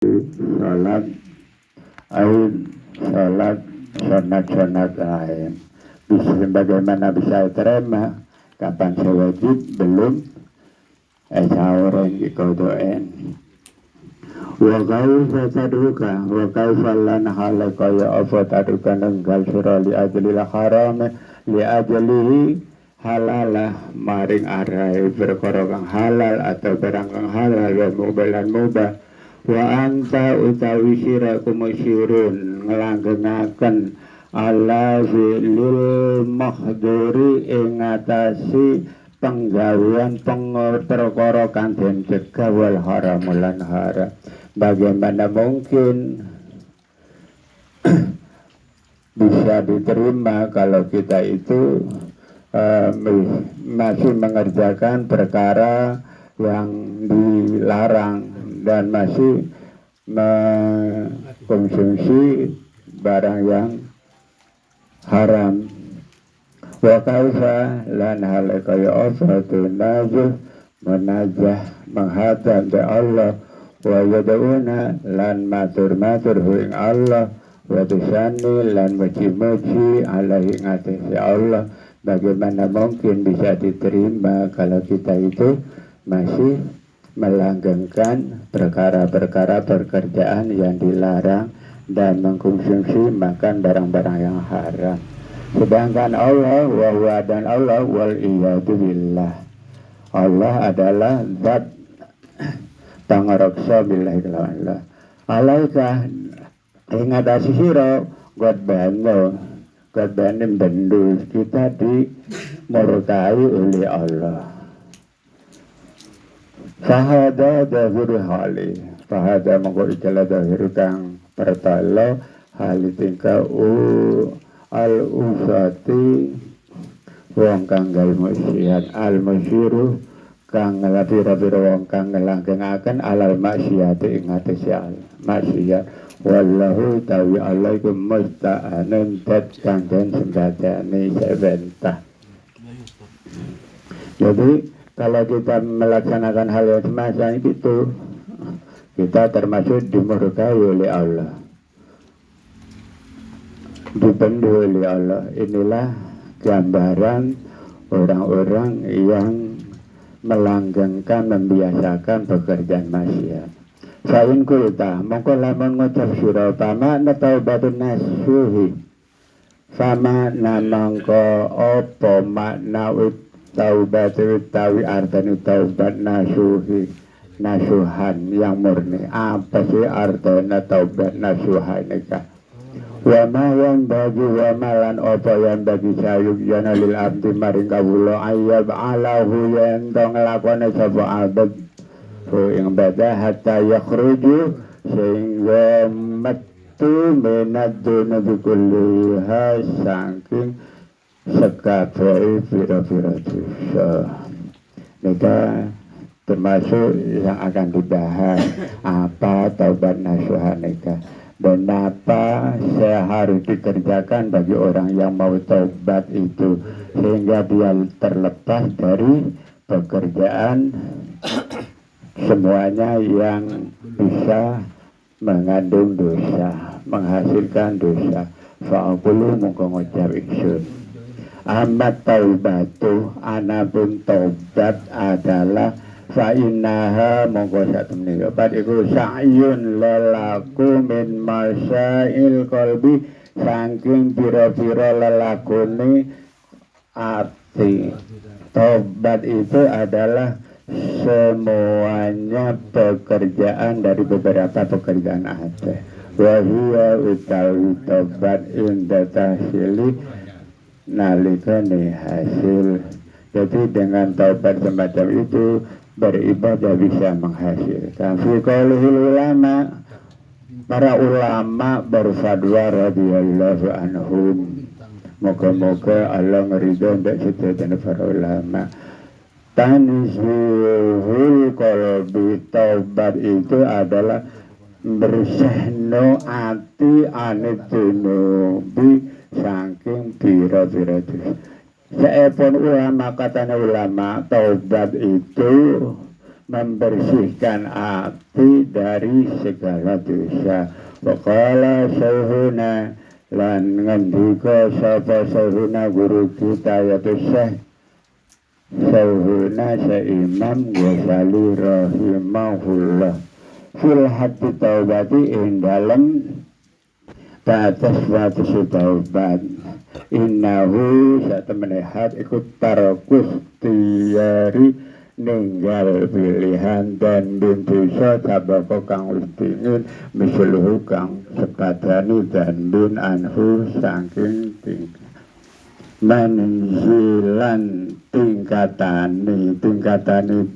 Salat ain salat sunat-sunat ain bisa bagaimana bisa terima kapan sewajib belum sahur dikodoen wa kaifa taduka wa kaifa lan halaka ya apa taduka nenggal sira li ajlil haram li ajlihi halalah maring arai perkara kang halal atau barang kang halal wa mubalan mubah wa anta utawi sira kumusyirun ngelanggengaken ala lil mahduri ing ngatasi penggawean perkara kang den cegah wal haram lan haram. Bagaimana mungkin bisa diterima kalau kita itu masih mengerjakan perkara yang dilarang dan masih mengkonsumsi barang yang haram. Wa kaifa lan halaka ya asatu najuh menajah menghadap ke Allah wa yad'una lan matur-matur ing Allah wa tusani lan muji-muji alaihi ngatasi Allah. Bagaimana mungkin bisa diterima kalau kita itu masih melanggengkan perkara-perkara pekerjaan yang dilarang dan mengkonsumsi makan barang-barang yang haram. Sedangkan Allah wa dan Allah wal iyadu billah, Allah adalah zat pangaroksa billahi Allah. Alaika ingatasi sira God bendu kita dimurkai oleh Allah. Fahada dahir hali fahada mengko ikilah dahir kang pertalo hali tingkah al usati wong kang gawe maksiat al musyiru kang ngelapira-pira wong kang ngelanggengaken alal maksiat ing atase al maksiat wallahu tawi alaikum musta'anun dat kang den sembadane sebentah. Jadi kalau kita melaksanakan hal yang semacam itu, kita termasuk dimurkai oleh Allah, dibendu oleh Allah. Inilah gambaran orang-orang yang melanggengkan, membiasakan pekerjaan maksiat. Sain kulta, mongko lamun ngucap sira pama taubatun nasuhi. Sama namangka apa makna taubat utawi artane taubat nasuhan yang murni. Apa sih artane taubat nasuhan itu? Wa ma yang bagi wa malan apa yang bagi sayuk jana lil abdi maring kawula ayyab alahu yang dong lakone sapa abad yang bada hatta yakhruju sehingga metu minad dunya bikulliha saking sekabeh pira-pira dosa. Nika termasuk yang akan dibahas apa taubat nasuha nika dan apa harus dikerjakan bagi orang yang mau taubat itu sehingga dia terlepas dari pekerjaan semuanya yang bisa mengandung dosa, menghasilkan dosa. Fa'aqulu mongko ngucap ingsun amat taubatu anapun taubat adalah fa'innaha mongko satemene obat iku sa'yun lelaku min masail qalbi saking pira-pira lelakune ati. Taubat itu adalah semuanya pekerjaan dari beberapa pekerjaan hati. Wahia utawi taubat inda tahsili nalikane hasil. Jadi dengan taubat semacam itu beribadah bisa menghasilkan. Fi qaulihil ulama, para ulama berfatwa radhiyallahu anhum. Moga-moga Allah ngeridho ndak sedaya para ulama. Tanzihul qalbi, taubat itu adalah bersihno ati anit dunubi saking pira-pira dosa. Saepun ulama katanya ulama taubat itu membersihkan hati dari segala dosa. Waqala syaikhuna lan ngendika sapa syaikhuna guru kita yaitu Syaikhuna Imam Ghazali rahimahullah fil hati taubati ing dalem batas taubat innahu satemene hat ikut tarakus tiyari ninggal pilihan dan bintusa sabako kang wis dingin misluhu kang sepadani dan bin anhu saking tingkat manzilan tingkatani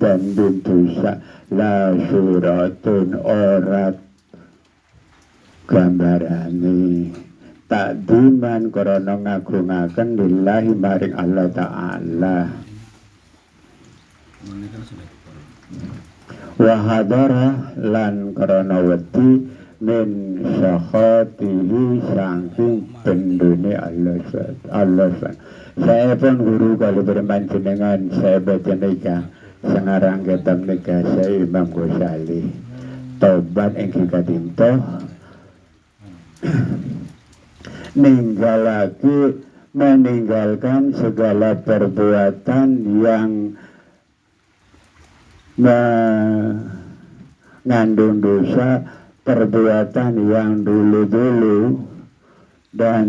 dan bintusa la suratun ora gambarani takdiman korona ngagungaken lillahi maring Allah Ta'ala wa hadara lan korona wedi min syahatihi saking pendune Allah saya pun guru kalau bermanjenengan saya baca nikah sengarang ketam nikah saya Imam Ghazali tobat engki kadinto meninggalkan segala perbuatan yang mengandung dosa, perbuatan yang dulu-dulu dan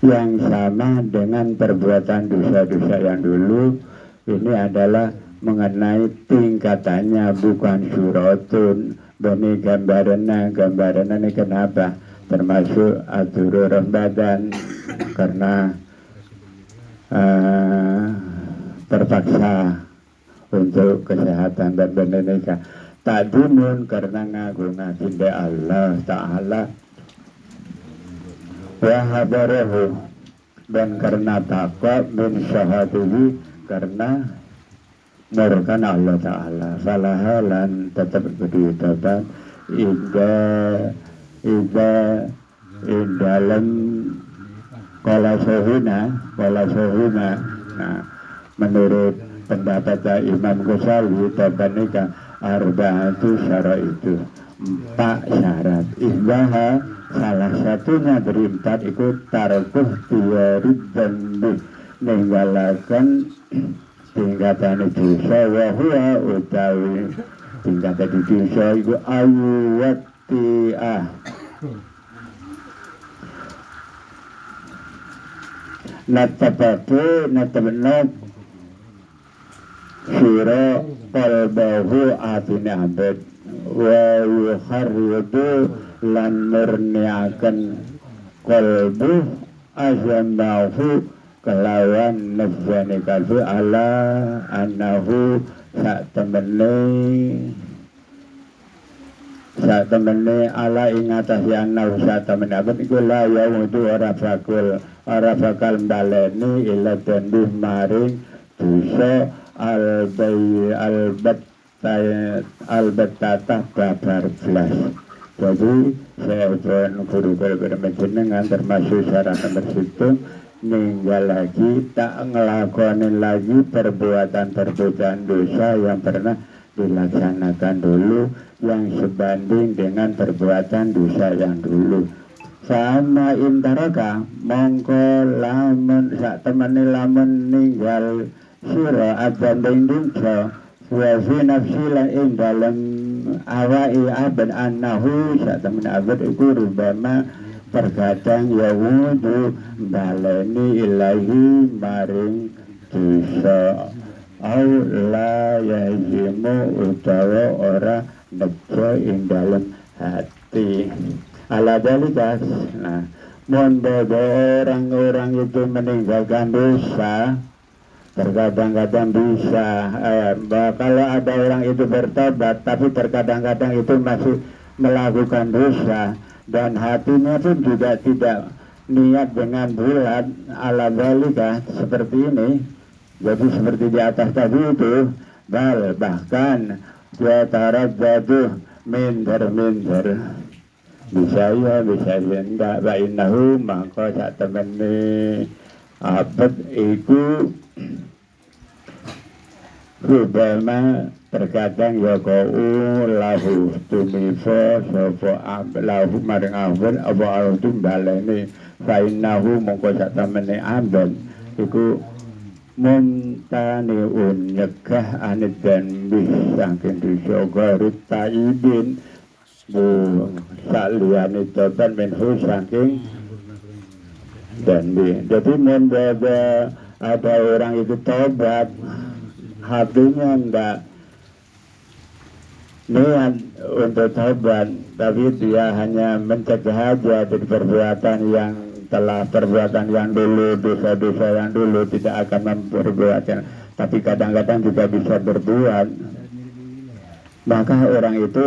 yang sama dengan perbuatan dosa-dosa yang dulu. Ini adalah mengenai tingkatannya, bukan suratun. Bani gambarannya ini kenapa? Termasuk atur Ramadan karena terpaksa untuk kesehatan dan pendidikan. Takdimun karena ngagungaken Allah Ta'ala wa habarahu dan karena takwa min syahadihi karena merukan Allah Ta'ala falahalan tetap beritabat ida dalam kala sohuna nah menurut pendapat Imam Ghazali tabanika arba'atu syarat itu 4 syarat ihbaha salah satunya dari 4 ikut taruh tiarid dan meninggalkan tingkatan dosa wa huwa utawi tingkatan dosa itu ayuwati'ah natabenok sira qalbahu atine abad wa yuharridu lan murniaken qalbu azambahu kelawan nafsane kalbu ala annahu sak temene ala ing atas annahu sak temene abad iku la yaudu ora bakal baleni ila tendih maring dosa albatata babar belas. Jadi saya ucapkan guru bermenjenengan termasuk syarat nomor situ ninggal lagi tak ngelakonin lagi perbuatan dosa yang pernah dilaksanakan dulu yang sebanding dengan perbuatan dosa yang dulu. Sama intaraka mongko lamun sak temene lamun ninggal sira abanding dosa wa fi nafsi lan ing dalem awai abad annahu sak temene abad iku rubama terkadang yawudu baleni ilahi maring dosa au la yajimu utawa ora nejo ing dalem hati ala dalikas. Nah mondo orang-orang itu meninggalkan dosa terkadang-kadang bisa kalau ada orang itu bertobat tapi terkadang-kadang itu masih melakukan dosa dan hatinya pun juga tidak niat dengan bulat ala balika seperti ini. Jadi seperti di atas tadi itu bahkan dia tarat jatuh minder bisa ya enggak bainahu maka sak temene abad iku Rubama terkadang ya kau lahu tumifa sapa lahu maring awan apa artu balene fainahu mongko sak temene amben iku muntaniun nyegah anit dan bis saking dosa garut taibin bu saliyane toban menhu saking dan jadi ada orang itu tobat hatinya enggak niat untuk tobat tapi dia hanya mencegah aja dari perbuatan yang telah perbuatan yang dulu dosa-dosa yang dulu tidak akan memperbuatkan tapi kadang-kadang juga bisa berbuat maka orang itu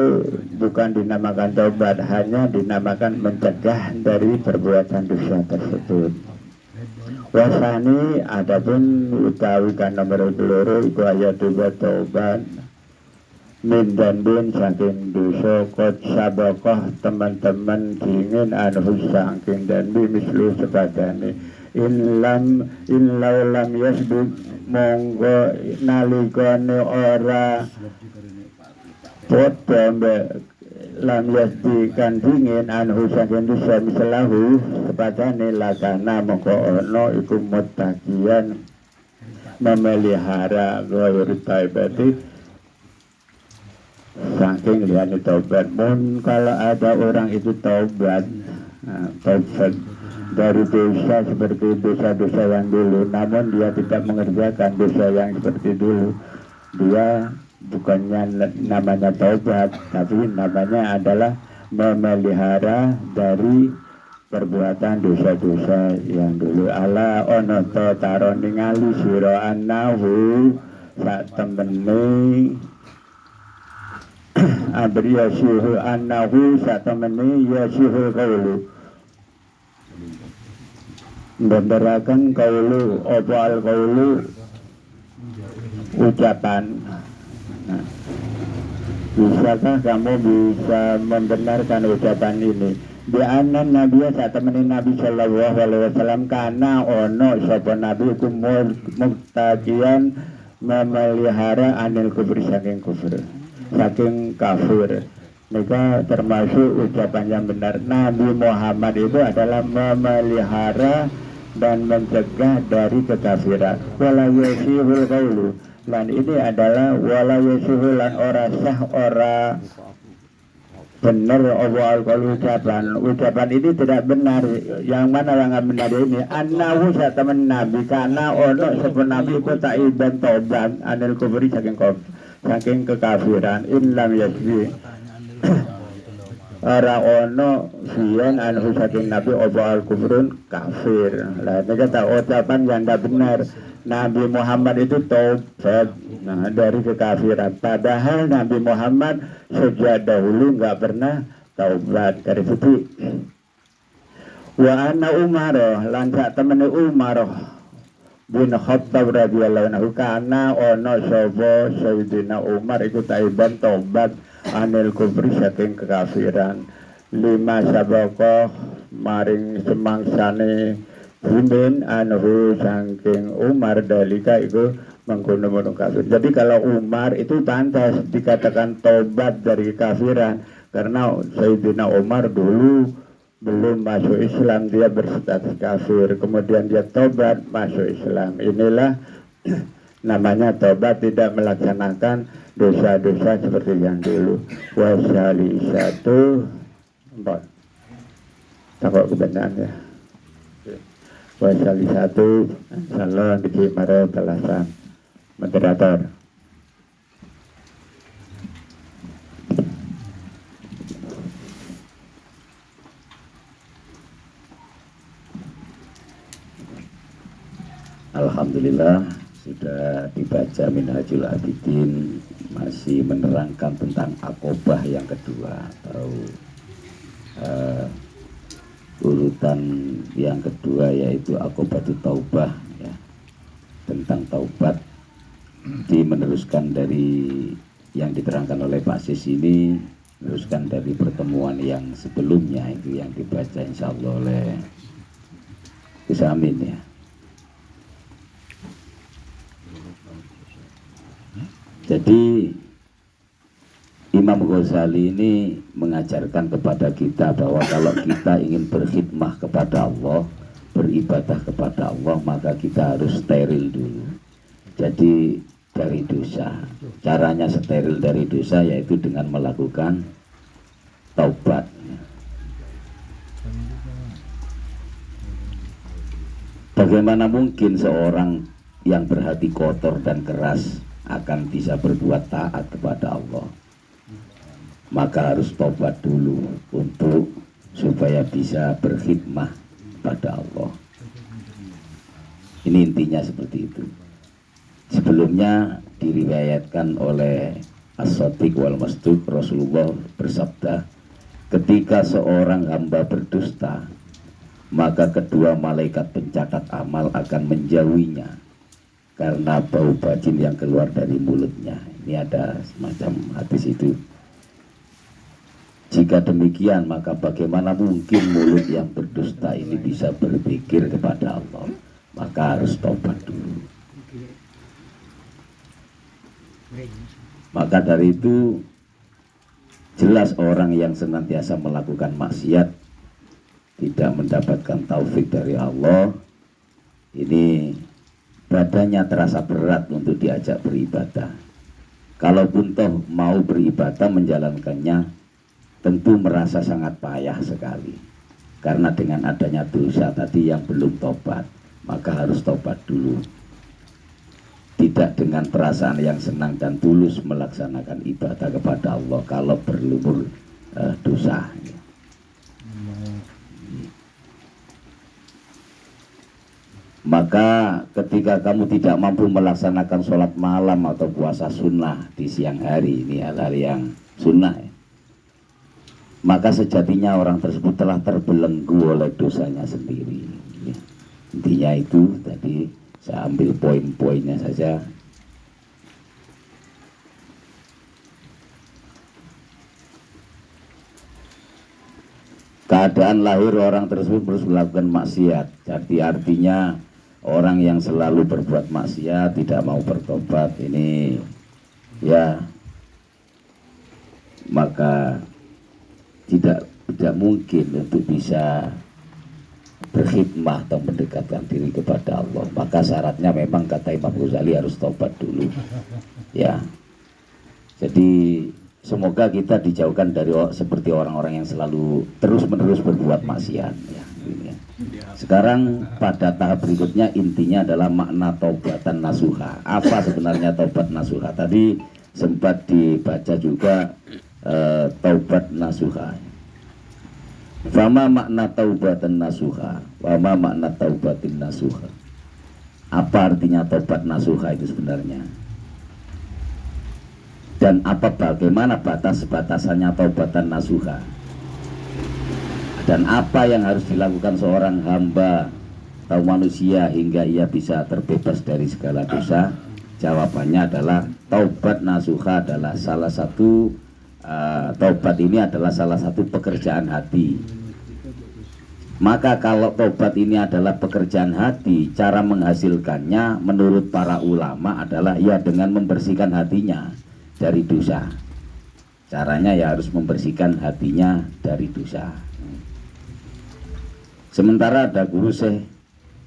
bukan dinamakan tobat hanya dinamakan mencegah dari perbuatan dosa tersebut. Wasani adapun utawi kan nomor 2 iku ayat tobat min dan bin saking dosa kot sabakoh teman-teman dingin anhu saking dan bin mislu sepadane in laulam yasbuk monggo nalikane ora podo lam yasdikan dingin anhu saking dosa mislahu sepadane lakana mongko ono iku mutakian memelihara ghair taibati saking liyane taubat mun kalau ada orang itu taubat dari dosa seperti dosa-dosa yang dulu namun dia tidak mengerjakan dosa yang seperti dulu dia bukannya namanya taubat tapi namanya adalah memelihara dari perbuatan dosa-dosa yang dulu ala ono to taro ningali sira annahu sak temene abri yasihu annahu sak temene yasihu qaulu membentarakan qaulu apa al qaulu ucapan. Nah, bisakah kamu bisa membenarkan ucapan ini? Di anan Nabi saat temenin Nabi Shallallahu Alaihi Wasallam karena ono sapa Nabi kumul muktakian memelihara anil kufur saking kufur saking kafir. Maka termasuk ucapan yang benar Nabi Muhammad itu adalah memelihara dan mencegah dari kekafiran. Wala yasihul qaulu lan ini adalah wala yasihul lan ora sah ora benar al-qaulu ucapan ini tidak benar. Yang mana yang benar ini annahu sataman nabi karena ono sebab nabi ku taiban tobat anil kufri saking kekafiran in lam yasbi ora ono fian anhu saking nabi al-kufrun kafir. Lah ini kata ucapan yang tidak benar. Nabi Muhammad itu taubat dari kekafiran. Padahal Nabi Muhammad sejak dahulu nggak pernah taubat dari situ. Wa anna Umar lan sak temene Umar bin Khattab radhiyallahu anhu kana ono sapa Sayyidina Umar iku taiban taubat anil kufri saking kekafiran. Lima sabaqah maring semangsane Himin anhu saking Umar dalika itu mengkono-kono kafir. Jadi kalau Umar itu pantas dikatakan tobat dari kafiran karena Sayyidina Umar dulu belum masuk Islam, dia berstatus kafir, kemudian dia tobat masuk Islam. Inilah namanya tobat, tidak melaksanakan dosa-dosa seperti yang dulu. Wasali satu takut kebenaran ya. Wasali satu salam di mara belasan moderator. Alhamdulillah sudah dibaca Minhajul Abidin, masih menerangkan tentang akobah yang kedua atau urutan yang kedua yaitu akobatu taubah ya, tentang taubat. Meneruskan dari yang diterangkan oleh Pak Sis ini, meneruskan dari pertemuan yang sebelumnya itu yang dibaca insya Allah oleh Gus Amin ya. Jadi Imam Ghazali ini mengajarkan kepada kita bahwa kalau kita ingin berkhidmah kepada Allah, beribadah kepada Allah, maka kita harus steril dulu. Jadi dari dosa. Caranya steril dari dosa yaitu dengan melakukan taubat. Bagaimana mungkin seorang yang berhati kotor dan keras akan bisa berbuat taat kepada Allah? Maka harus taubat dulu untuk supaya bisa berkhidmah pada Allah. Ini intinya seperti itu. Sebelumnya diriwayatkan oleh As-Sadiq wal Masduq, Rasulullah bersabda, ketika seorang hamba berdusta, maka kedua malaikat pencatat amal akan menjauhinya karena bau bajin yang keluar dari mulutnya. Ini ada semacam hadis itu. Jika demikian, maka bagaimana mungkin mulut yang berdusta ini bisa berpikir kepada Allah? Maka harus taubat dulu. Maka dari itu jelas orang yang senantiasa melakukan maksiat tidak mendapatkan taufik dari Allah, ini badannya terasa berat untuk diajak beribadah. Kalaupun toh mau beribadah menjalankannya, tentu merasa sangat payah sekali. Karena dengan adanya dosa tadi yang belum tobat, maka harus tobat dulu. Tidak dengan perasaan yang senang dan tulus melaksanakan ibadah kepada Allah kalau berlumur dosa. Maka ketika kamu tidak mampu melaksanakan sholat malam atau puasa sunnah di siang hari, ini hal-hal yang sunnah ya, maka sejatinya orang tersebut telah terbelenggu oleh dosanya sendiri. Intinya itu tadi, saya ambil poin-poinnya saja. Keadaan lahir orang tersebut terus melakukan maksiat, jadi artinya orang yang selalu berbuat maksiat tidak mau bertobat ini ya, maka tidak mungkin untuk bisa berkhidmah atau mendekatkan diri kepada Allah. Maka syaratnya memang kata Imam Ghazali harus tobat dulu ya. Jadi semoga kita dijauhkan dari seperti orang-orang yang selalu terus-menerus berbuat maksiat ya. Sekarang pada tahap berikutnya intinya adalah makna taubatan nasuha. Apa sebenarnya taubat nasuha? Tadi sempat dibaca juga taubat nasuha. Fama makna taubatan nasuha, wama makna taubatin nasuha. Apa artinya taubat nasuha itu sebenarnya? Dan bagaimana batas-batasannya taubatan nasuha? Dan apa yang harus dilakukan seorang hamba atau manusia hingga ia bisa terbebas dari segala dosa? Jawabannya adalah taubat nasuha adalah salah satu taubat ini adalah salah satu pekerjaan hati. Maka kalau taubat ini adalah pekerjaan hati, cara menghasilkannya menurut para ulama adalah ya dengan membersihkan hatinya dari dosa. Caranya ya harus membersihkan hatinya dari dosa. Sementara ada guru Syekh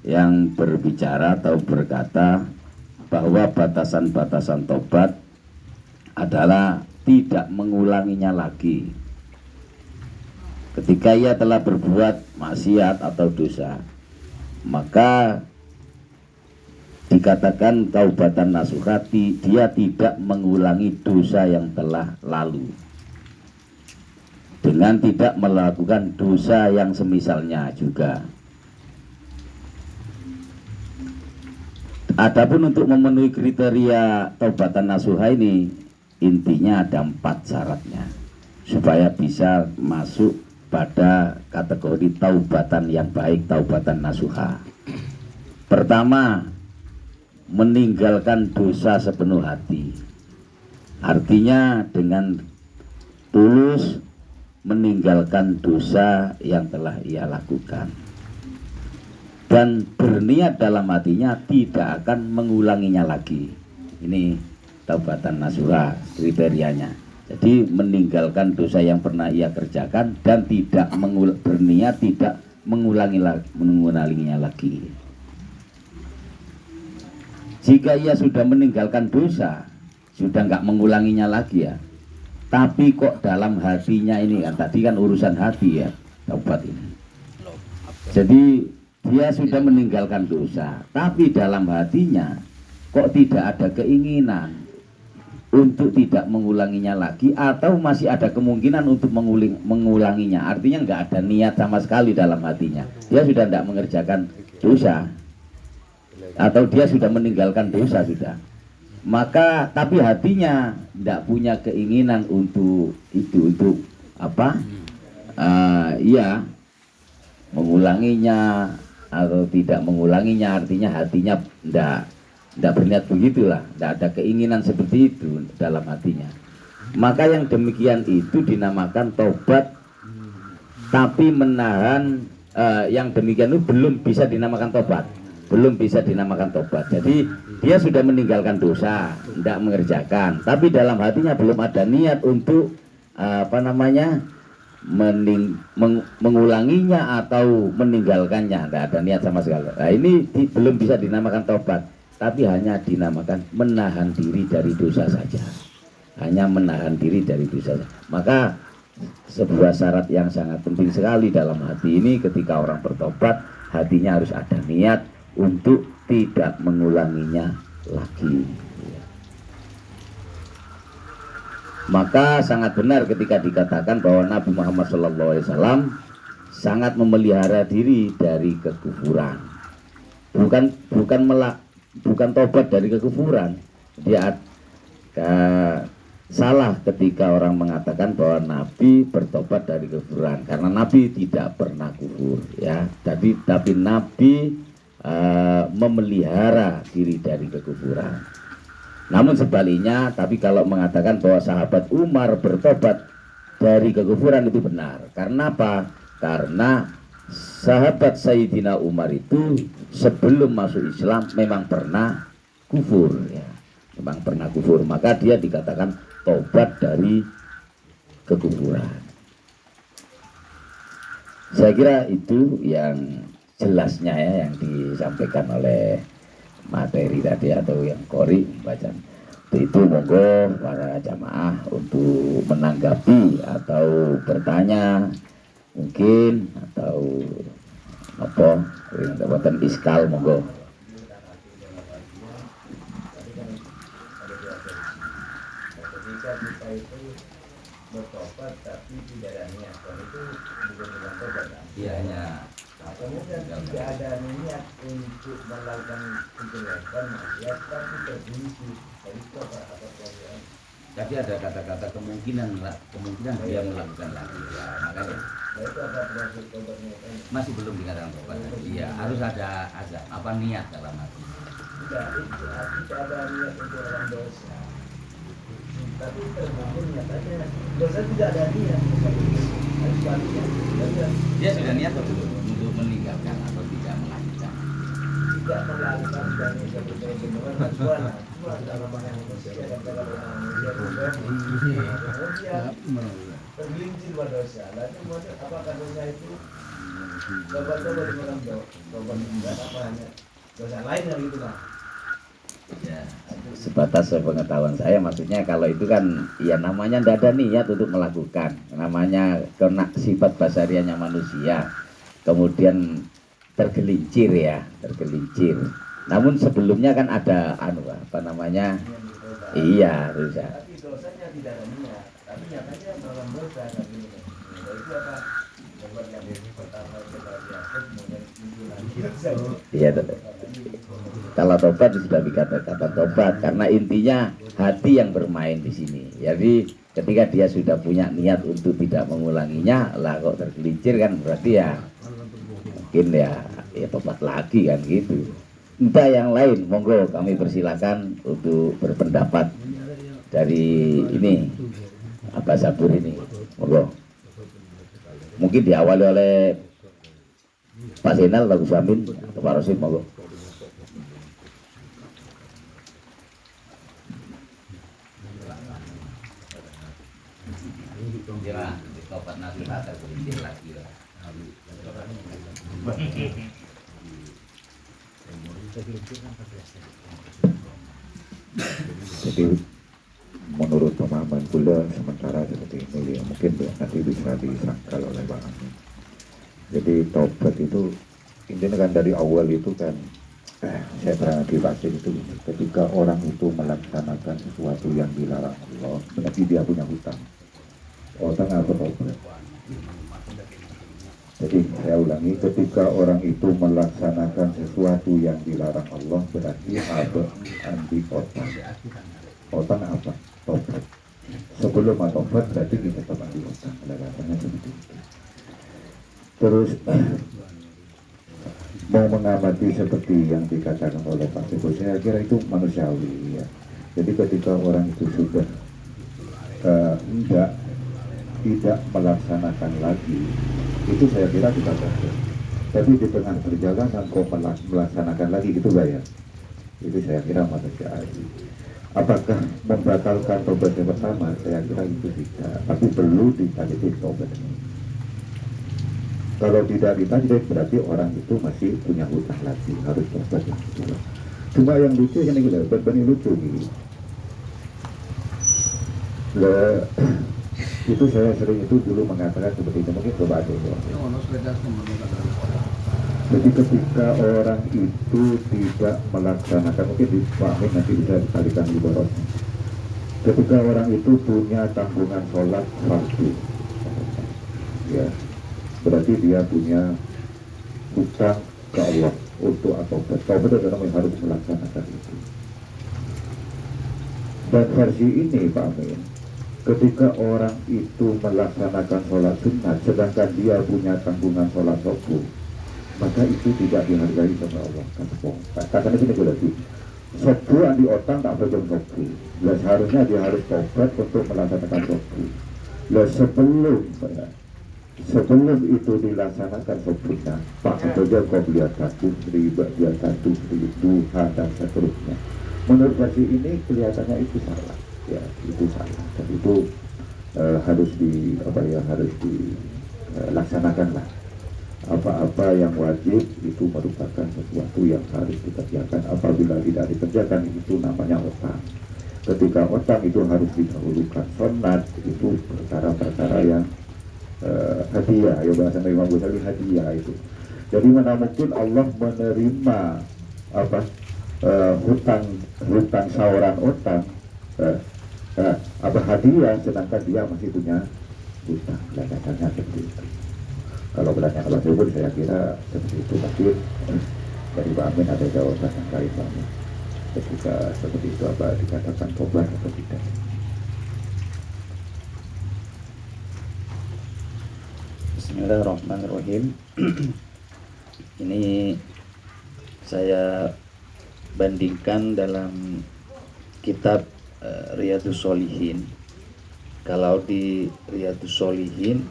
yang berbicara atau berkata bahwa batasan-batasan tobat adalah tidak mengulanginya lagi. Ketika ia telah berbuat maksiat atau dosa, maka dikatakan taubatan nasuhati, dia tidak mengulangi dosa yang telah lalu dengan tidak melakukan dosa yang semisalnya juga. Adapun untuk memenuhi kriteria taubatan nasuha ini, intinya ada 4 syaratnya supaya bisa masuk pada kategori taubatan yang baik, taubatan nasuha. Pertama, meninggalkan dosa sepenuh hati. Artinya dengan tulus meninggalkan dosa yang telah ia lakukan dan berniat dalam hatinya tidak akan mengulanginya lagi. Ini taubatan nasuha kriterianya. Jadi meninggalkan dosa yang pernah ia kerjakan dan tidak berniat tidak mengulanginya lagi. Jika ia sudah meninggalkan dosa, sudah nggak mengulanginya lagi ya, tapi kok dalam hatinya ini kan tadi kan urusan hati ya taubat ini. Jadi dia sudah meninggalkan dosa, tapi dalam hatinya kok tidak ada keinginan untuk tidak mengulanginya lagi, atau masih ada kemungkinan untuk mengulanginya. Artinya nggak ada niat sama sekali dalam hatinya. Dia sudah tidak mengerjakan dosa, atau dia sudah meninggalkan dosa sudah. Maka tapi hatinya tidak punya keinginan untuk itu, untuk apa? Iya, mengulanginya atau tidak mengulanginya, artinya hatinya tidak berniat begitulah, tidak ada keinginan seperti itu dalam hatinya. Maka yang demikian itu dinamakan tobat, tapi menahan yang demikian itu belum bisa dinamakan tobat, belum bisa dinamakan tobat. Jadi dia sudah meninggalkan dosa, tidak mengerjakan, tapi dalam hatinya belum ada niat untuk mengulanginya atau meninggalkannya, tidak ada niat sama sekali. Nah ini belum bisa dinamakan tobat, tapi hanya dinamakan menahan diri dari dosa saja, hanya menahan diri dari dosa saja. Maka sebuah syarat yang sangat penting sekali dalam hati ini, ketika orang bertobat, hatinya harus ada niat untuk tidak mengulanginya lagi. Maka sangat benar ketika dikatakan bahwa Nabi Muhammad SAW sangat memelihara diri dari kekufuran. Bukan tobat dari kekufuran. Dia salah ketika orang mengatakan bahwa Nabi bertobat dari kekufuran, karena Nabi tidak pernah kufur, ya. Tapi Nabi memelihara diri dari kekufuran. Namun sebaliknya, tapi kalau mengatakan bahwa sahabat Umar bertobat dari kekufuran itu benar. Karena apa? Karena sahabat Sayyidina Umar itu sebelum masuk Islam memang pernah kufur, ya. Memang pernah kufur, maka dia dikatakan tobat dari kekufuran. Saya kira itu yang jelasnya ya, yang disampaikan oleh materi tadi atau yang Qori bacaan. Itu monggo para jamaah untuk menanggapi atau bertanya mungkin, atau apa yang dapat iskal monggo. Ketika kita itu bertobat tapi tidak ada niat, itu bukan tobat. Iya, hanya kemudian tidak ada niat untuk melakukan kejelekan maksiat, tapi terbunyi dari tobat atau kejelekan. Tapi ada kata-kata kemungkinan dia melakukan lagi, ya, makanya. Nah, itu apa termasuk tobatnya? Masih belum dikatakan tobat. Iya, harus ada apa niat dalam hati. Tidak, itu tidak ada niat untuk orang dosa. Tapi terbukti nyatanya dosa tidak ada niat. Dia sudah niat atau belum untuk meninggalkan atau tidak melanjutkan? Tidak melakukan dan tidak benar-benar tergelincir pada dosa. Lalu apakah dosa itu tobat di dalam tobat enggak apa hanya dosa lain yang itu lah? Ya, sebatas pengetahuan saya, maksudnya kalau itu kan ya namanya tidak ada niat untuk melakukan, namanya kena sifat basarianya manusia, kemudian tergelincir ya, tergelincir. Namun sebelumnya kan ada apa namanya, iya dosa. Tapi dosanya tidak ada niat, tapi nyatanya dalam dosa tapi itu apa? Yang pertama kemudian iya betul. Kalau tobat sudah dikatakan tobat, karena intinya hati yang bermain di sini. Jadi ketika dia sudah punya niat untuk tidak mengulanginya, lah kok tergelincir kan berarti ya mungkin ya tobat lagi kan gitu. Entah yang lain, monggo kami persilakan untuk berpendapat dari ini apa Sabur ini, monggo. Mungkin diawali oleh Pak Zainal, Pak Gus Amin, atau Pak Rosid, monggo. Kira di tobat nabi kata kuliah lagi lah. Jadi menurut pemahaman kula sementara seperti ini ya, mungkin nanti bisa disangkal oleh Bang Amin. Jadi taubat itu intinya kan dari awal itu kan saya pernah dibaca itu ketika orang itu melaksanakan sesuatu yang dilarang Allah berarti dia punya hutang. Hutang apa taubat? Jadi saya ulangi, ketika orang itu melaksanakan sesuatu yang dilarang Allah berarti ada andi otang. Otang apa? Taubat. Sebelum taubat berarti kita tetap andi otang. Rasanya seperti itu. Terus mau mengamati seperti yang dikatakan oleh Pak Teguh, saya kira itu manusiawi ya. Jadi ketika orang itu sudah tidak melaksanakan lagi, itu saya kira tidak bagus. Tapi di tengah perjalanan kok melaksanakan lagi gitu ya, itu saya kira manusiawi. Apakah membatalkan tobat yang pertama? Saya kira itu tidak, tapi perlu ditajdid tobat. Kalau tidak ditajdid berarti orang itu masih punya hutang lagi, harus tobat yang kedua. Cuma yang lucu ini gitu, berbanding lucu gitu. Itu saya sering itu dulu mengatakan seperti itu, mungkin coba aja ya. Jadi ketika orang itu tidak melaksanakan, mungkin dipahami nanti bisa dikalikan ibaratnya. Ketika orang itu punya tanggungan sholat fardu, ya, berarti dia punya hutang ke Allah untuk taubat. Taubat adalah yang harus melaksanakan itu. Dan versi ini Pak Amin, ketika orang itu melaksanakan sholat sunat sedangkan dia punya tanggungan sholat subuh, maka itu tidak dihargai sama Allah. Katanya sini berarti subuh andi otang tak berjam subuh. Lah seharusnya dia harus taubat untuk melaksanakan subuh. Lah sebelum itu dilaksanakan subuhnya, Pak saja kau lihat satu riba dia satu duha dan seterusnya. Menurut versi ini kelihatannya itu salah. Ya itu salah dan itu harus dilaksanakan lah. Apa yang wajib itu merupakan sesuatu yang harus dikerjakan. Apabila tidak dikerjakan itu namanya otang. Ketika otang itu harus didahulukan. Sunat itu perkara-perkara yang hadiah, ya bahasa Imam Ghazali hadiah itu. Jadi mana mungkin Allah menerima hutang sawaran otang hadiah sedangkan dia masih punya hutang. Dasarnya seperti itu. Kalau bertanya kalau sebut saya kira seperti itu, tapi dari Pak Amin ada jawaban yang lain Pak Amin. Ketika seperti itu apa dikatakan tobat atau tidak? Bismillahirrahmanirrahim. Ini saya bandingkan dalam kitab Riyadhus Shalihin. Kalau di Riyadhus Shalihin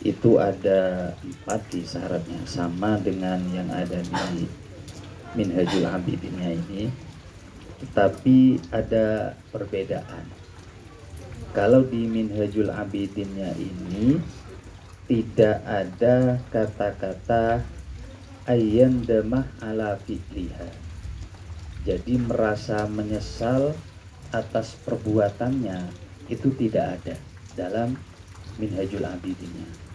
itu ada 4 di syaratnya, sama dengan yang ada di Minhajul Abidinnya ini, tetapi ada perbedaan. Kalau di Minhajul Abidinnya ini tidak ada kata-kata ayyan damah ala fi'liha. Jadi merasa menyesal atas perbuatannya itu tidak ada dalam Minhajul Abidinnya.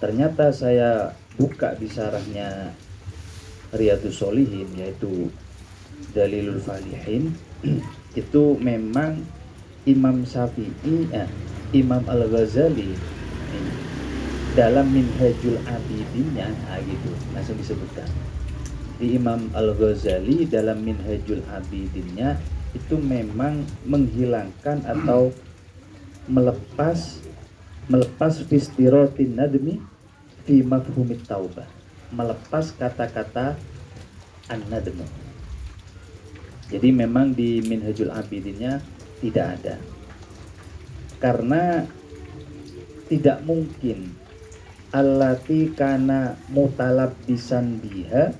Ternyata saya buka di syarahnya Riyadhus Shalihin, yaitu Dalilul Falihin, itu memang Imam Syafi'i, Imam Al-Ghazali dalam Minhajul Abidinnya gitu langsung disebutkan. Di Imam Al-Ghazali dalam Minhajul Abidinnya itu memang menghilangkan atau melepas fistirotin nadmi fi mafhumit taubah, melepas kata-kata an-nadmu. Jadi memang di Minhajul Abidinnya tidak ada, karena tidak mungkin allati kana mutalabbisan biha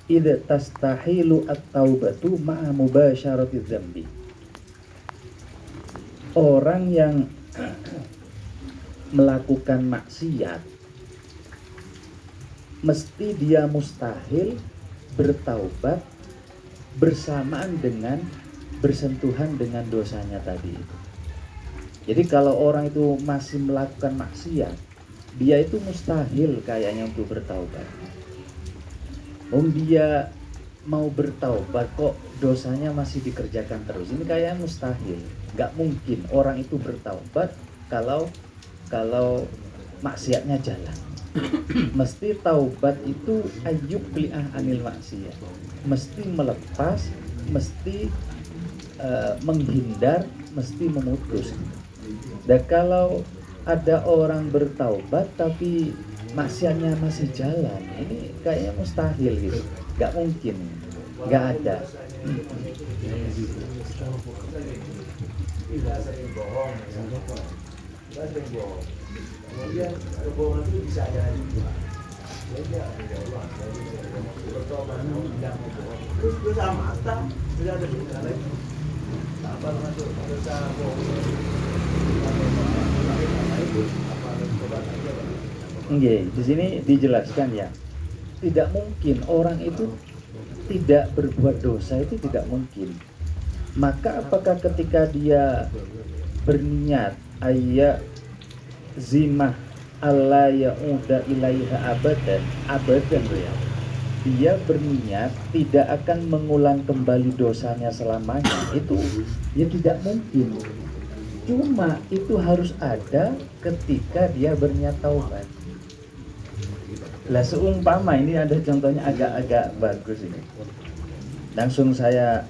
idza tastahilu at-taubatu ma'a mubasyarati dzambi. Orang yang melakukan maksiat, mesti dia mustahil bertaubat bersamaan dengan bersentuhan dengan dosanya tadi itu. Jadi kalau orang itu masih melakukan maksiat, dia itu mustahil kayaknya untuk bertaubat. Dia mau bertaubat kok dosanya masih dikerjakan terus, ini kayaknya mustahil. Nggak mungkin orang itu bertaubat kalau maksiatnya jalan. Mesti taubat itu ayyub li'ah anil maksiat, mesti melepas, mesti menghindar, mesti memutus. Dan kalau ada orang bertaubat tapi maksiatnya masih jalan, ini kayaknya mustahil gitu, nggak mungkin, nggak ada. Kemudian kebohongan itu bisa jadi terus dosa mata sudah ada dosa lagi apa masuk dosa Di sini dijelaskan ya, tidak mungkin orang itu tidak berbuat dosa, itu tidak mungkin. Maka apakah ketika dia berniat ayat zimah Allah ya'uda ilaiha abadan ya, dia berniat tidak akan mengulang kembali dosanya selamanya, itu ya tidak mungkin. Cuma itu harus ada ketika dia berniat taubat. Lah seumpama ini ada contohnya agak bagus ini, langsung saya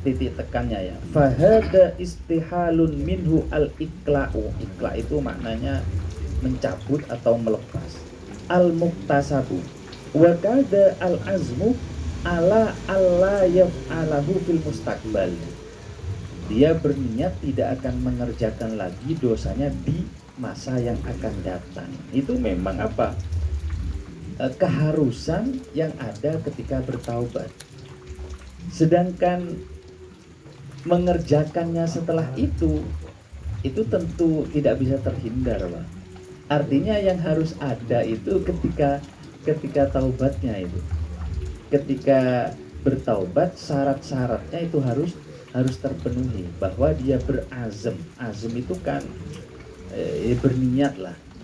titik tekannya ya. Fahada istihalun minhu al-ikla'u. Ikla' itu maknanya mencabut atau melepas. Al-muktasabu wa kada al-azmu ala alla yaf'alahu fil mustaqbal. Dia berniat tidak akan mengerjakan lagi dosanya di masa yang akan datang. Itu memang apa? Keharusan yang ada ketika bertaubat. Sedangkan mengerjakannya setelah itu tentu tidak bisa terhindar, Pak. Artinya yang harus ada itu ketika taubatnya itu. Ketika bertaubat, syarat-syaratnya itu harus terpenuhi, bahwa dia berazam. Azam itu kan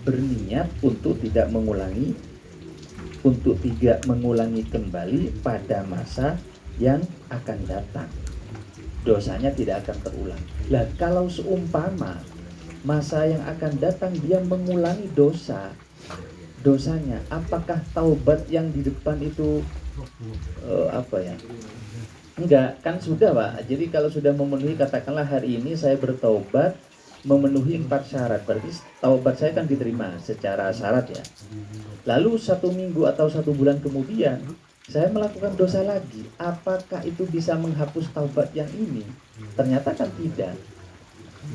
berniat untuk tidak mengulangi kembali pada masa yang akan datang. Dosanya tidak akan terulang. Lah kalau seumpama masa yang akan datang dia mengulangi dosanya, apakah taubat yang di depan itu enggak, kan sudah, Pak. Jadi kalau sudah memenuhi, katakanlah hari ini saya bertaubat memenuhi 4 syarat, berarti taubat saya kan diterima secara syarat ya. Lalu 1 minggu atau 1 bulan kemudian saya melakukan dosa lagi, apakah itu bisa menghapus taubat yang ini? Ternyata kan tidak.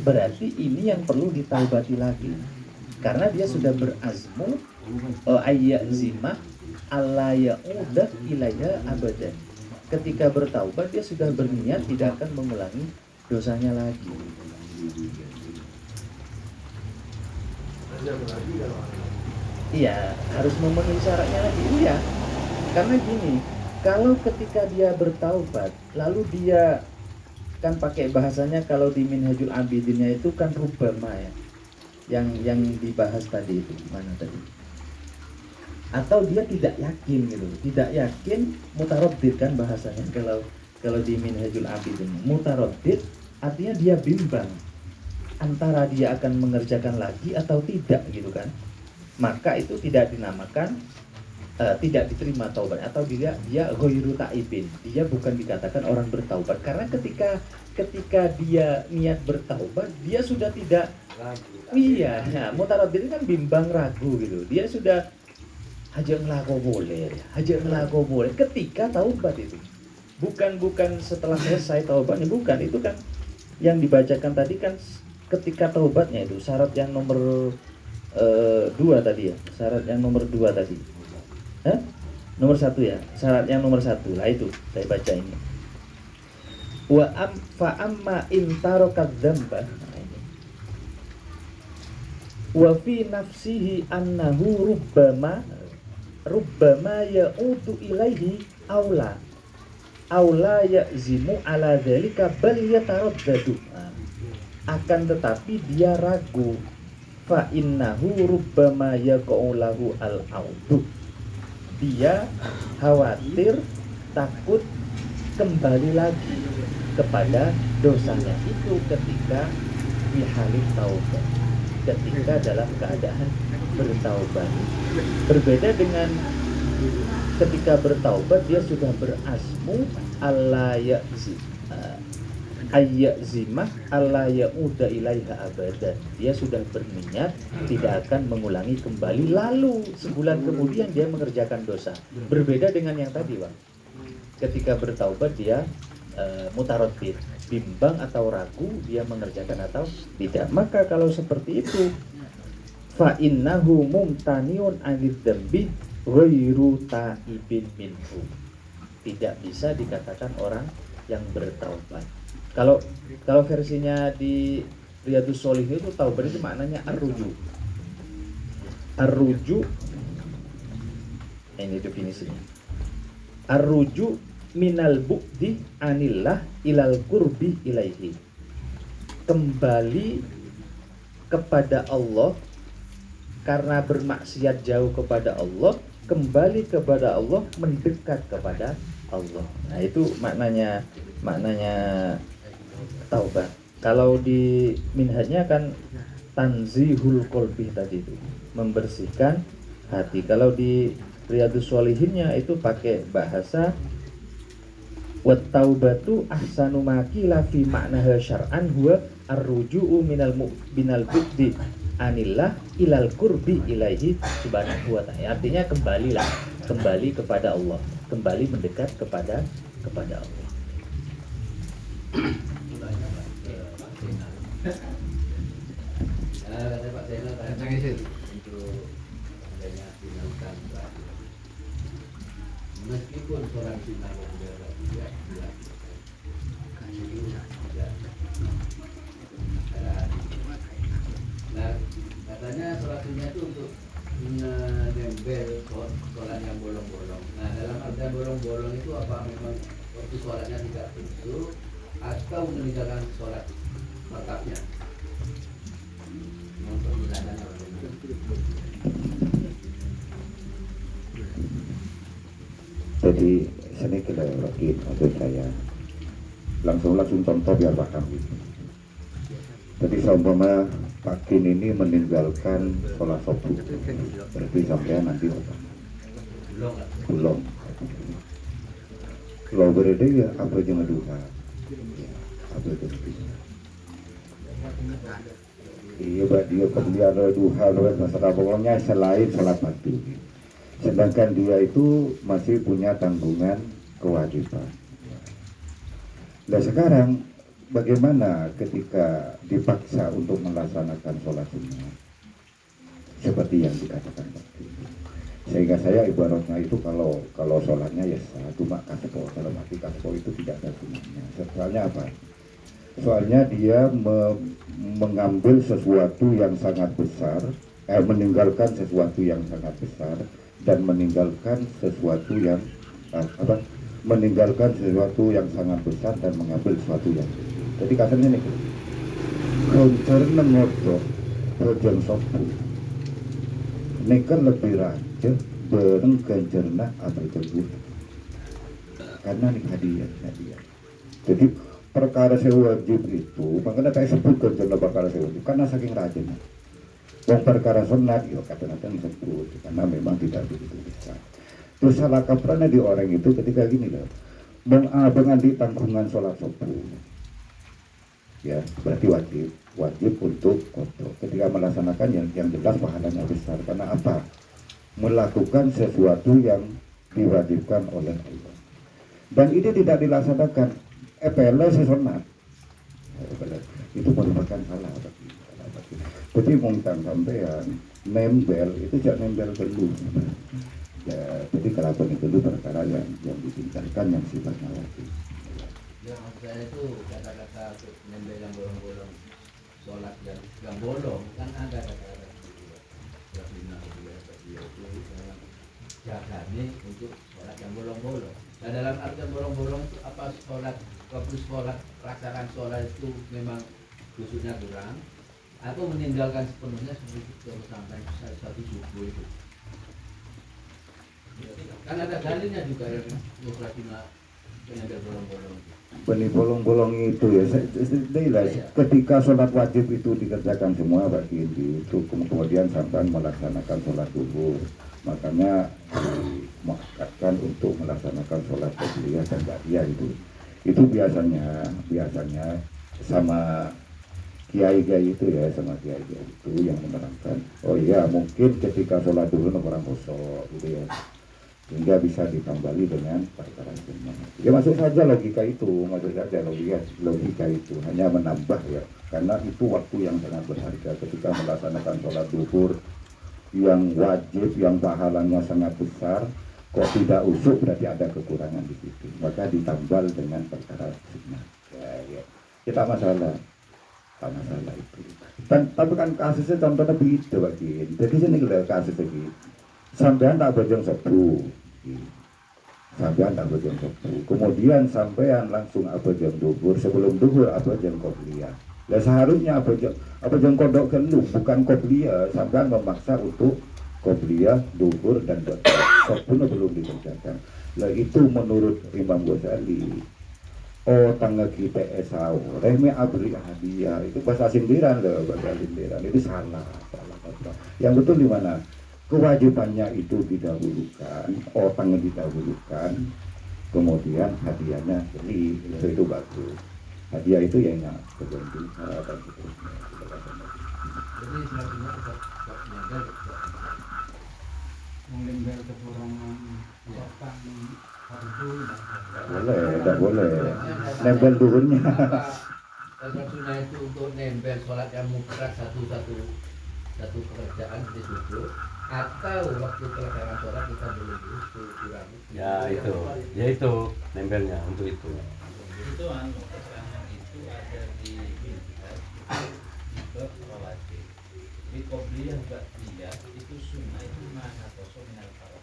Berarti ini yang perlu ditaubati lagi, karena dia sudah berazmu ayat zimah alla ya'uda ilaiha abadan. Ketika bertaubat dia sudah berniat tidak akan mengulangi dosanya lagi. Iya, harus memenuhi syaratnya lagi. Iya. Karena gini, kalau ketika dia bertaubat, lalu dia kan pakai bahasanya kalau di Minhajul Abidinnya itu kan rubama ya, yang dibahas tadi itu mana tadi? Atau dia tidak yakin gitu, tidak yakin, mutaraddid kan bahasanya kalau di Minhajul Abidin. Mutaraddid artinya dia bimbang antara dia akan mengerjakan lagi atau tidak gitu kan. Maka itu tidak dinamakan tidak diterima taubat, atau dia ghairu taibin, dia bukan dikatakan orang bertaubat, karena ketika dia niat bertaubat dia sudah tidak iya, nah, mutaraddid kan bimbang ragu gitu, dia sudah aja ngelako boleh ketika taubat itu, bukan setelah selesai taubatnya, bukan, itu kan yang dibacakan tadi kan ketika taubatnya itu syarat yang nomor 2 tadi ya, syarat yang nomor 2 tadi. Nomor 1 ya, syarat yang nomor 1 lah itu saya baca ini. Fa amma in tarokat dzamba. wa fi nafsihi annahu rubbama ya'udu ilaihi aula ya'zimu ala dzalika bal yataraddadu. Akan tetapi dia ragu, fa innahu rubbama yaqa'u lahu al-audu, dia khawatir, takut kembali lagi kepada dosanya itu ketika bihalif taubat, ketika dalam keadaan bertaubat. Berbeda dengan ketika bertaubat dia sudah berasmu alla ayyazimah alla yauda ilaiha abadan. Dia sudah berniat tidak akan mengulangi kembali, lalu sebulan kemudian dia mengerjakan dosa. Berbeda dengan yang tadi, Bang. Ketika bertaubat dia mutaroddid, bimbang atau ragu dia mengerjakan atau tidak. Maka kalau seperti itu, fa innahu mumtaniun anid dzambi ghairu taibin minhu. Tidak bisa dikatakan orang yang bertaubat. Kalau versinya di Riyadhus Shalihin itu taubat itu maknanya ar-ruju. Ar-ruju, ini definisinya. Ar-ruju minal bu'di anillah ilal qurbi ilaihi. Kembali kepada Allah karena bermaksiat jauh kepada Allah, kembali kepada Allah, mendekat kepada Allah. Nah, itu maknanya taubat. Kalau di minhajnya kan tanzihul qalbi tadi itu, membersihkan hati. Kalau di Riyadhus Shalihinnya itu pakai bahasa wat taubatu ahsanu ma qila fi ma'naha syar'an huwa ar-ruju'u minal bu'di anillah ilal qurbi ilaihi subhanahu wa ta'ala. Artinya kembali kepada Allah, kembali mendekat kepada Allah. Kata Pak Zainal tadi untuk adanya finalkan meskipun sholat sunnah tidak nah katanya sholat sunnah itu untuk menempel sholat yang bolong-bolong. Nah, dalam artian bolong-bolong itu apa memang waktu sholatnya tidak khusyuk atau meninggalkan sholat makabnya? Jadi sedikit lagi maksud saya langsung contoh biar paham. Jadi seumpama Pak Kin ini meninggalkan sholat subuh, berarti sampai nanti apa? Belum. Kalau berada ya apa jangan duha, apa itu? Iya, dia kemudian duha masalah pokoknya selain sholat fardu. Sedangkan dia itu masih punya tanggungan kewajiban. Dan sekarang bagaimana ketika dipaksa untuk melaksanakan sholat sunnah seperti yang dikatakan tadi? Sehingga saya ibaratnya itu kalau sholatnya ya sah, cuma kaspo, dalam arti kaspo itu tidak ada gunanya. Soalnya apa? Soalnya dia mengambil sesuatu yang sangat besar, meninggalkan sesuatu yang sangat besar dan meninggalkan sesuatu yang meninggalkan sesuatu yang sangat besar dan mengambil sesuatu yang jadi katanya nih koncer nengotok bojong sopu nekan lebih rajin bareng ganjarna apa itu karena nih hadiah. Jadi perkara saya wajib itu makanya saya sebut ganjarna perkara saya wajib karena saking rajinnya. Yang perkara sunat, ya kadang-kadang disebut karena memang tidak begitu besar. Terus salah kaprahnya di orang itu ketika gini loh, mengabdi tanggungan sholat subuh, ya berarti wajib untuk kodok. Ketika melaksanakan yang jelas pahalanya besar karena apa? Melakukan sesuatu yang diwajibkan oleh Allah. Dan ini tidak dilaksanakan, sesunat, itu merupakan salah. Jadi mungkin sampean nembel itu jangan nembel dulu. Ya, jadi kalau itu dulu perkara yang ditinggalkan yang sifatnya wajib. Ya, maksud saya itu kata-kata nembel yang bolong-bolong, sholat yang bolong kan ada kata-kata jagane untuk sholat yang bolong-bolong. Nah dalam artian bolong-bolong itu apa sholat, waktu sholat, pelaksanaan sholat itu memang khususnya kurang, atau meninggalkan sepenuhnya seperti terus sampai satu subuh itu. Kan ada dalilnya juga yang mufradina pengendal bolong-bolong itu. Benih bolong-bolong itu ya, ketika sholat wajib itu dikerjakan semua bagi itu, kemudian sampai melaksanakan sholat duhur, makanya dimaksudkan untuk melaksanakan sholat qobliyah dan ba'diyah itu biasanya sama kiai-kiai itu ya, sama kiai-kiai itu yang menerangkan, oh iya mungkin ketika sholat duhur orang kosong gitu ya, sehingga bisa ditambali dengan perkara sunnah. Ya masuk saja logika itu, logika itu hanya menambah ya, karena itu waktu yang sangat berharga ketika melaksanakan sholat duhur yang wajib, yang pahalanya sangat besar, kok tidak usuk berarti ada kekurangan di situ, maka ditambal dengan perkara sunnah. Ya. Kita masalah itu. Tapi kan kasusnya contohnya begitu bagi. Jadi sini kalau kasus begitu. Sampean tak bojong sebu, kemudian sampean langsung abojong duhur, sebelum duhur abojong qobliyah. Lah seharusnya abojong kodok kelu, bukan qobliyah. Sampean memaksa untuk qobliyah, duhur dan pun belum dikerjakan. Lah itu menurut Imam Ghazali, oh tangga kita esau, reme abri hadiah, itu bahasa sindiran loh, bahasa sindiran itu salah. Yang betul di mana? Kewajibannya itu didahulukan, otangnya didahulukan, kemudian hadiahnya beli, itu bagus. Hadiah itu yang tergantung dan seterusnya. Jadi selanjutnya tetap meninggal meninggal kekurangan otang fardu. Tidak boleh, nempel duhurnya. Sunnah itu untuk nempel sholat yang mufrad satu pekerjaan di situ, atau waktu pelaksanaan sholat kita belum kurang. Ya itu nempelnya untuk itu. Itu keterangan itu ada di bab rawatib. Di qobliyah ba'diyah itu sunnah itu mana kosong minal farad.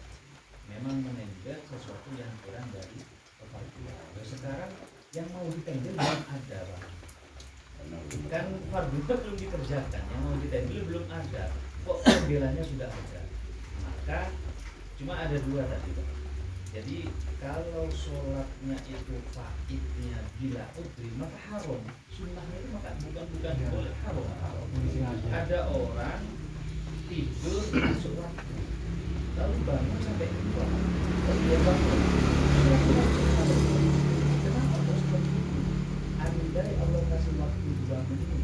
Memang menempel sesuatu yang kurang dari kefarduan. Sekarang yang mau ditempel belum ada, Pak. Kan fardu belum dikerjakan, yang mau ditempel belum ada, kok pembelanya sudah ada. Maka cuma ada dua tadi, Pak. Jadi kalau sholatnya itu faidnya bila udri maka haram, sunnahnya itu maka bukan boleh, haram. Ada orang tidur masuk waktu lalu bangun sampai keluar, dia bangun kenapa harus seperti itu? Andai Allah kasih waktu 2 menit